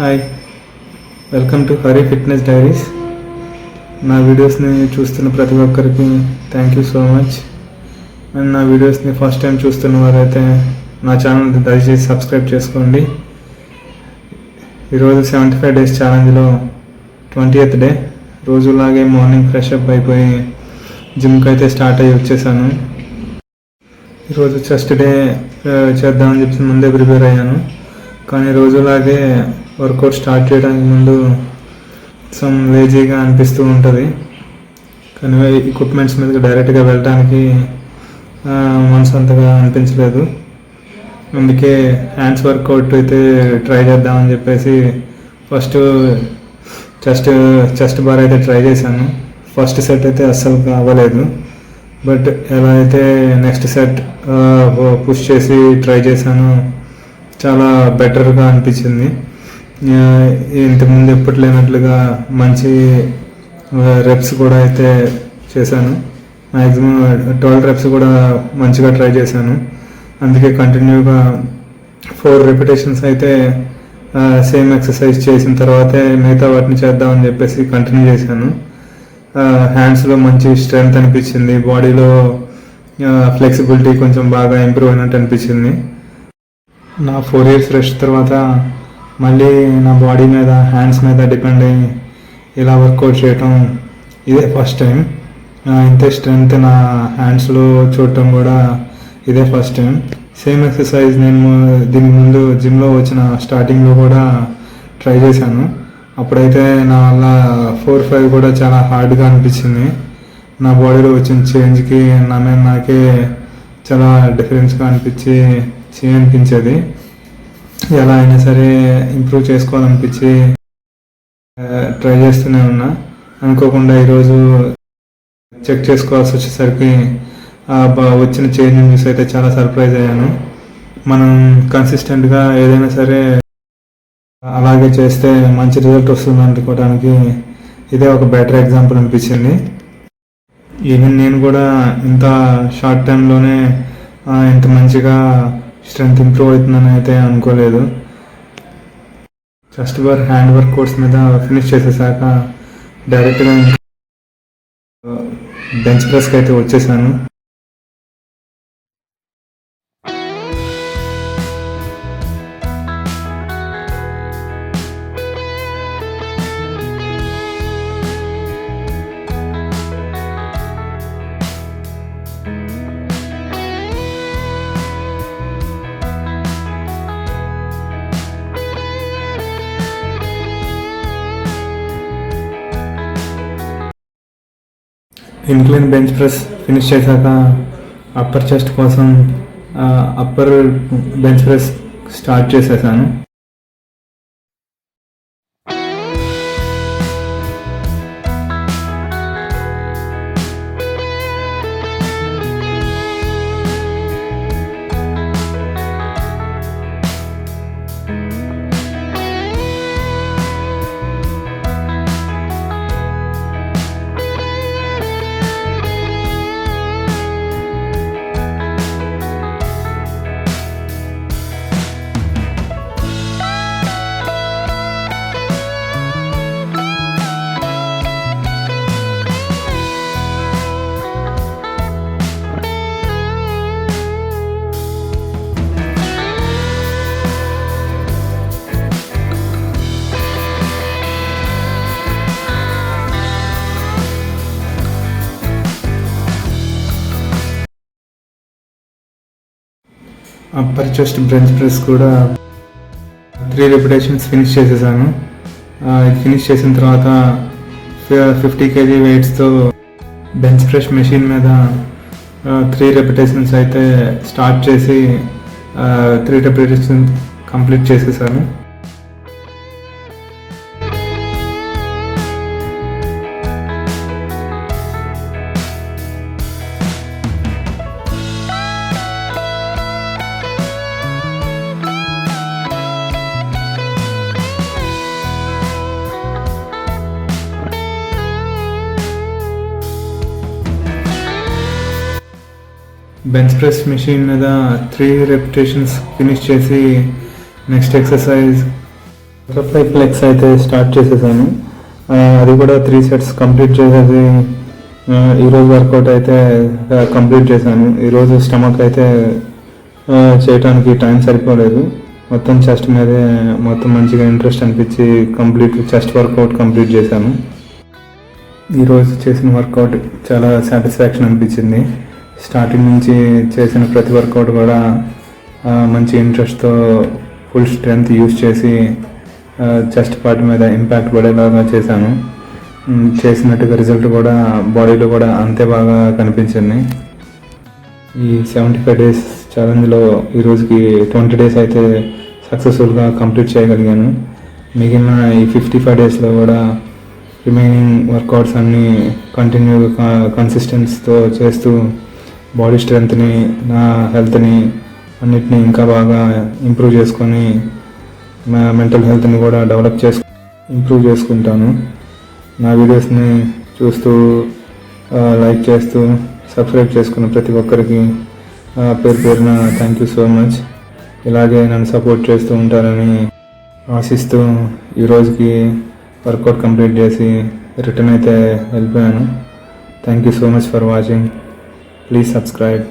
Hi, welcome to Hari fitness diaries. నా వీడియోస్ని చూస్తున్న ప్రతి ఒక్కరికి thank you so much. And నా వీడియోస్ని ఫస్ట్ టైం చూస్తున్న వారైతే నా ఛానల్ దయచేసి సబ్స్క్రైబ్ చేసుకోండి. ఈరోజు 75 days ఛాలెంజ్లో 20th డే. రోజులాగే మార్నింగ్ ఫ్రెష్ అప్ అయిపోయి జిమ్కి అయితే స్టార్ట్ అయ్యి వచ్చేసాను. ఈరోజు చెస్ట్ డే చేద్దామని చెప్పి ముందే ప్రిపేర్ అయ్యాను. కానీ రోజులాగే వర్కౌట్ స్టార్ట్ చేయడానికి ముందు సమ్ లేజీగా అనిపిస్తూ ఉంటుంది. కానీ ఎక్విప్మెంట్స్ మీదకి డైరెక్ట్గా వెళ్ళడానికి మనసు అంతగా అనిపించలేదు. అందుకే హ్యాండ్స్ వర్కౌట్ అయితే ట్రై చేద్దామని చెప్పేసి ఫస్ట్ చెస్ట్ బార్ అయితే ట్రై చేశాను. ఫస్ట్ సెట్ అయితే అస్సలు అవ్వలేదు. బట్ ఎలా అయితే నెక్స్ట్ సెట్ పుష్ చేసి ట్రై చేశాను, చాలా బెటర్గా అనిపించింది. ఇంతకుముందు ఎప్పటి లేనట్లుగా మంచి రెప్స్ కూడా అయితే చేశాను. మ్యాక్సిమం 12 reps కూడా మంచిగా ట్రై చేశాను. అందుకే కంటిన్యూగా 4 repetitions అయితే సేమ్ ఎక్సర్సైజ్ చేసిన తర్వాతే మిగతా వాటిని చేద్దామని చెప్పేసి కంటిన్యూ చేశాను. హ్యాండ్స్లో మంచి స్ట్రెంగ్త్ అనిపించింది, బాడీలో ఫ్లెక్సిబిలిటీ కొంచెం బాగా ఇంప్రూవ్ అయినట్టు అనిపించింది. నా 4 years రెస్ట్ తర్వాత మళ్ళీ నా బాడీ మీద, హ్యాండ్స్ మీద డిపెండ్ అయ్యి ఇలా వర్కౌట్ చేయటం ఇదే ఫస్ట్ టైం. ఇంతే స్ట్రెంగ్త్ నా హ్యాండ్స్లో చూడటం కూడా ఇదే ఫస్ట్ టైం. సేమ్ ఎక్సర్సైజ్ నేను దీనికి ముందు జిమ్లో వచ్చిన స్టార్టింగ్లో కూడా ట్రై చేశాను. అప్పుడైతే నా వల్ల 4-5 కూడా చాలా హార్డ్గా అనిపించింది. నా బాడీలో వచ్చిన చేంజ్కి నా మీద నాకే చాలా డిఫరెన్స్గా అనిపించేది. ఎలా అయినా సరే ఇంప్రూవ్ చేసుకోవాలనిపించి ట్రై చేస్తూనే ఉన్నా. అనుకోకుండా ఈరోజు చెక్ చేసుకోవాల్సి వచ్చేసరికి వచ్చిన చేంజ్ చూసి అయితే చాలా సర్ప్రైజ్ అయ్యాను. మనం కన్సిస్టెంట్గా ఏదైనా సరే అలాగే చేస్తే మంచి రిజల్ట్ వస్తుంది అనుకోవడానికి ఇదే ఒక బెటర్ ఎగ్జాంపుల్ అనిపించింది. ఈవెన్ నేను కూడా ఇంత షార్ట్ టైంలోనే ఇంత మంచిగా స్ట్రెంగ్త్ ఇంప్రూవ్ అవుతుందని అయితే అనుకోలేదు. చెస్ట్ బార్, హ్యాండ్ వర్కౌట్స్ మీద ఫినిష్ చేసేసాక డైరెక్ట్గా బెంచ్ ప్రెస్కి అయితే వచ్చేసాను. ఇన్క్లైన్ బెంచ్ ప్రెస్ ఫినిష్ చేశాక అప్పర్ చెస్ట్ కోసం అప్పర్ బెంచ్ ప్రెస్ స్టార్ట్ చేసేసాను. అప్పర్ చెస్ట్ బెంచ్ ప్రెస్ కూడా 3 repetitions ఫినిష్ చేసేసాను. ఫినిష్ చేసిన తర్వాత 50 kg వెయిట్స్తో బెంచ్ ప్రెస్ మెషిన్ మీద 3 repetitions అయితే స్టార్ట్ చేసి 3 repetitions కంప్లీట్ చేసేసాను. బెంచ్ ప్రెస్ మెషిన్ మీద 3 repetitions ఫినిష్ చేసి నెక్స్ట్ ఎక్సర్సైజ్ బటర్ఫ్లై ఫ్లెక్స్ అయితే స్టార్ట్ చేసేసాను. అది కూడా 3 సెట్స్ కంప్లీట్ చేసేసి ఈరోజు వర్కౌట్ అయితే కంప్లీట్ చేశాను. ఈరోజు స్టమక్ అయితే చేయడానికి టైం సరిపోలేదు. మొత్తం చెస్ట్ మీదే మొత్తం మంచిగా ఇంట్రెస్ట్ అనిపించి కంప్లీట్ చెస్ట్ వర్కౌట్ కంప్లీట్ చేశాను. ఈరోజు చేసిన వర్కౌట్ చాలా సాటిస్ఫాక్షన్ అనిపించింది. స్టార్టింగ్ నుంచి చేసిన ప్రతి వర్కౌట్ కూడా మంచి ఇంట్రెస్ట్తో ఫుల్ స్ట్రెంగ్త్ యూజ్ చేసి చెస్ట్ పార్ట్ మీద ఇంపాక్ట్ పడేలాగా చేశాను. చేసినట్టుగా రిజల్ట్ కూడా బాడీలో కూడా అంతే బాగా కనిపించింది. ఈ 75 డేస్ ఛాలెంజ్లో ఈరోజుకి 20 డేస్ అయితే సక్సెస్ఫుల్గా కంప్లీట్ చేయగలిగాను. మిగిలిన ఈ 55 డేస్లో కూడా రిమైనింగ్ వర్కౌట్స్ అన్నీ కంటిన్యూగా కన్సిస్టెన్సీతో చేస్తూ బాడీ స్ట్రెంగ్త్ని, నా హెల్త్ని అన్నిటినీ ఇంకా బాగా ఇంప్రూవ్ చేసుకొని మెంటల్ హెల్త్ని కూడా ఇంప్రూవ్ చేసుకుంటాను. నా వీడియోస్ని చూస్తూ లైక్ చేస్తూ సబ్స్క్రైబ్ చేసుకున్న ప్రతి ఒక్కరికి పేరు పేరున థ్యాంక్ యూ సో మచ్. ఇలాగే నన్ను సపోర్ట్ చేస్తూ ఉంటారని ఆశిస్తూ ఈరోజుకి వర్కౌట్ కంప్లీట్ చేసి రిటర్న్ అయితే వెళ్ళిపోయాను. Thank you so much for watching. Please subscribe.